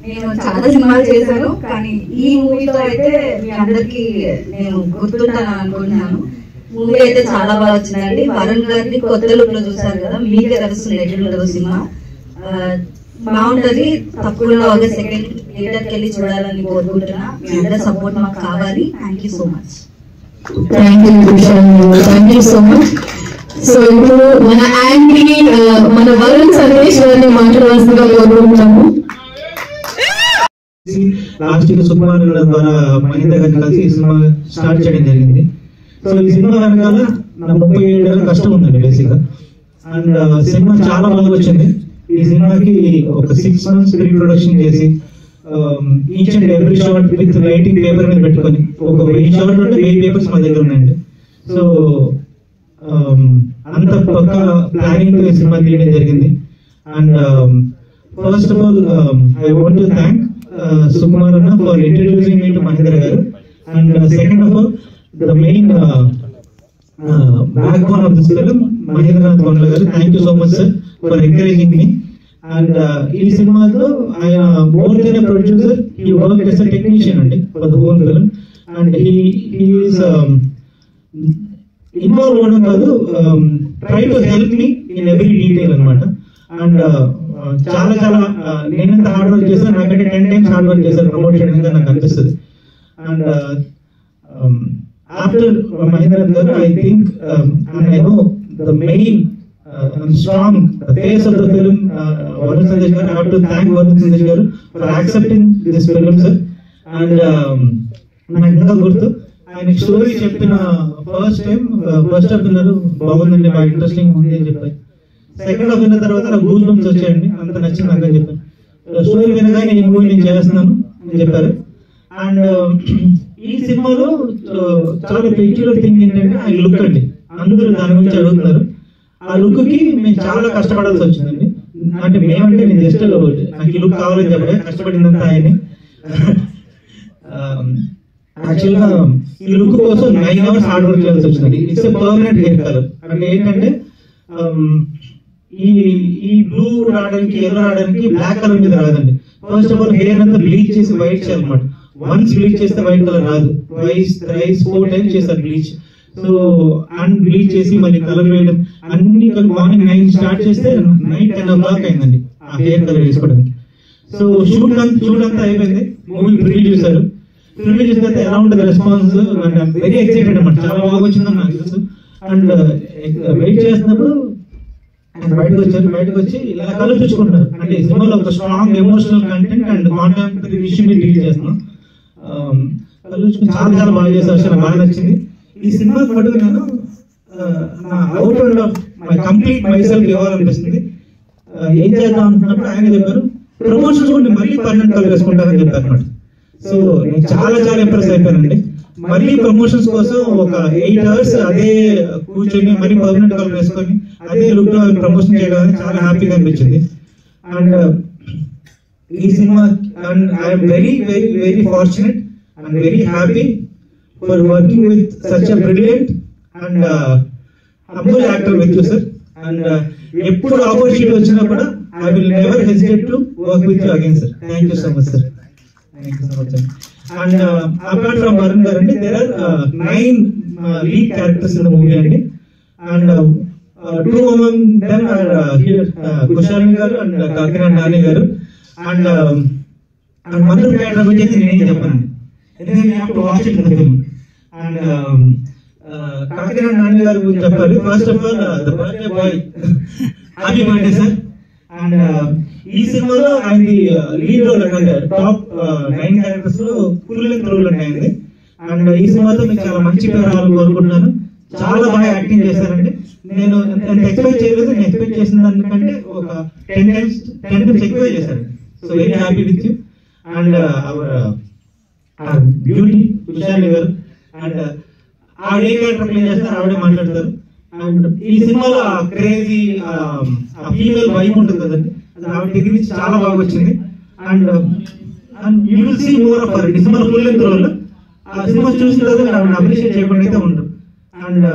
నేను చాలా సినిమాలు చేశాను, కానీ ఈ మూవీతో అయితే మీ అందరికి నేను గుర్తుంటాను అనుకుంటున్నాను. మూవీ అయితే చాలా బాగా వచ్చిందండి. వరుణ్ గారిని కొత్త లుక్ లో చూసారు కదా, మీకే తెలుస్తుంది ఎట్లుంటుందో సినిమా. బాగుంటది. తప్పకుండా ఒక సెకండ్ థియేటర్కి వెళ్ళి చూడాలని కోరుకుంటున్నా. మీ అందరి సపోర్ట్ మాకు కావాలి. Thank you so much. Thank you so much. So ఇప్పుడు మన యాంటీ మన వరుణ్ సందేశ్ గారిని మాట్లాడవలసిందిగా కోరుకుంటున్నాము. లాస్ట్ సుకుమార్ ద్వారా మహేంద్ర గారిని కలిసి ఈ సినిమా స్టార్ట్ చేయడం జరిగింది. సో ఈ సినిమా వెనకాల నా 37 ఏళ్ళ కష్టం ఉందండి బేసిక్ గా. అండ్ సినిమా చాలా బాగా వచ్చింది. ఈ సినిమాకి ఒక 6 months ప్రీ ప్రొడక్షన్ చేసి each and every shot with writing paper మీద పెట్టుకొని ఒక 1000 షాట్ అంటే 1000 పేపర్స్ మా దగ్గర ఉన్నాయండి. సో అంత పక్క ప్లానింగ్ తో ఈ సినిమా తీయడం జరిగింది. And first of all I want to thank Sukumar అన్న for introducing me to Mahendra గారు. And second of all the main backbone of this film, Mahendranath Vanla garu. Thank you so much sir for encouraging me. And in cinema lo I more than a producer, he worked as a technician and for the whole film. And he is involved on kadu, try to help me in every detail anamata. And చాలా చాలా నేనంత hard work చేశాను, నాకంటే 10 times hard work చేశాను promote చేయడానికి నాకు అనిపిస్తుంది. And after Mahendranath garu, I think and I know the main and strong face of the film, Varun Sandesh garu. I have to thank Varun Sandesh garu for accepting this film sir. And నాకు ఇంకా గుర్తు ఆయన story చెప్పిన first half విన్నారు, బాగుందండి, బాగా interesting ఉంది అని చెప్పారు. సెకండ్ హాఫ్ విన్న తర్వాత నాకు గూస్ బంప్స్ వచ్చాయండి, అంత నచ్చింది నాకు అని చెప్పారు. స్టోరీ వినగానే ఈ మూవీ నేను చేస్తున్నాను అని చెప్పారు. అండ్ ఈ సినిమాలో చాలా పెక్యులర్ థింగ్ ఏంటంటే ఆ లుక్ అండి. అందరూ దాని గురించి అడుగుతున్నారు. ఆ లుక్ కి మేము చాలా కష్టపడాల్సి వచ్చిందండి. అంటే మేమంటే నేను జస్ట్ నాకు ఈ లుక్ కావాలని చెప్పే కష్టపడిందంతా ఆయన్ని. యాక్చువల్ గా ఈ లుక్ కోసం 9 hours హార్డ్ వర్క్ చేయాల్సి వచ్చిందండి. It's a permanent hair colour. అంటే ఏంటంటే ఈ బ్లూ రావడానికి, ఎల్లో రావడానికి బ్లాక్ కలర్ మీద రాదండి. ఫస్ట్ ఆఫ్ ఆల్ హెయిర్ అంతా బ్లీచ్ చేసి వైట్ చేయాలన్నమాట. వన్స్ బ్లీచ్ చేస్తే వైట్ కలర్ రాదు. ట్వైస్, థ్రైస్, 4 times చేస్తారు బ్లీచ్. సో అండ్ బ్లీచ్ చేసి మళ్ళీ కలర్ వేయడం అన్ని కలిపి మార్నింగ్ 9 స్టార్ట్ చేస్తే నైట్ 10 o'clock అయిందండి ఆ హెయిర్ కలర్ వేసుకోవడానికి. సో షూట్ అంతా అయిపోయింది. మూవీ ప్రివ్యూ చూసారు. ప్రివ్యూ చూస్తే ఎలా ఉంటుంది రెస్పాన్స్, వెరీ ఎక్సైటెడ్ అనమాట. చాలా బాగా వచ్చిందని నాకు తెలుసు. అండ్ వెయిట్ చేస్తున్నప్పుడు బయటకు వచ్చి ఇలా కలర్ చూసుకుంటారు. అంటే సినిమాలో ఒక strong emotional content and contemporary issue మీద డీల్ చేస్తున్నాం. చాలా చాలా బాగా చేశారు, చాలా బాగా నచ్చింది. ఈ సినిమా పట్టు నేను నా out of my complete myself ఇవ్వాలనిపిస్తుంది. ఏం చేద్దాం అనుకున్నప్పుడు ఆయన చెప్పారు ప్రమోషన్స్ కూడా మళ్ళీ పర్మనెంట్ కలర్ వేసుకుంటారని చెప్పారు అనమాట. సో నేను చాలా చాలా ఇంప్రెస్ అయిపోయానండి. మళ్ళీ ప్రమోషన్స్ కోసం ఒక 8 hours అదే కూర్చొని మళ్ళీ పర్మనెంట్ కలర్ వేసుకొని అదే లుక్ లో ప్రమోషన్ చేయడానికి చాలా హ్యాపీగా అనిపించింది. అండ్ ఈ cinema and I'm very very very fortunate and very happy for working with such a brilliant and humble actor with you sir. And ఎప్పుడు ఆపర్చునిటీ వచ్చినా కూడా I will never hesitate to work with you again sir. Thank you so much sir. Thank you so much. And apart from Varun garu, there are 9 lead characters in the movie andi. And 2 among them are here, Kushalini garu and Kakinada Nani garu. And mother character gurinchi nenu cheppanu, ఎందుకంటే you have to watch it in the film. And Kakinada Nani garu gurinchi cheppali. First of all, the birthday boy, happy birthday sir. And ఈ సినిమాలో ఆయన lead role అంటే top 9 characters లో full length role ఉన్నాయండి. And ఈ సినిమాతో మీకు చాలా మంచి పేరు రావాలని కోరుకుంటున్నాను. చాలా బాగా యాక్టింగ్ చేశారండి. నేను ఎంత ఎక్స్పెక్ట్ చేయలేదు. నేను ఎక్స్పెక్ట్ చేసిన దానికంటే ఒక 10 times ఎక్కువ చేశారు. So very happy with you. And our beauty Kushali గారు, అండ్ ఆవిడ ఏ క్యారెక్టర్ ప్లే చేస్తారు ఆవిడే మాట్లాడతారు. అండ్ ఈ సినిమాలో ఆ క్రేజీ ఫీమేల్ వైబ్ ఉంటుంది కదండి, అది ఆవిడ దగ్గర నుంచి చాలా బాగా వచ్చింది. And you will see more of her. Cinema full length role. ఆ సినిమా చూసిన తర్వాత ఆవిడ అప్రిషియేట్ చేయకుండా అయితే ఉండరు. అండ్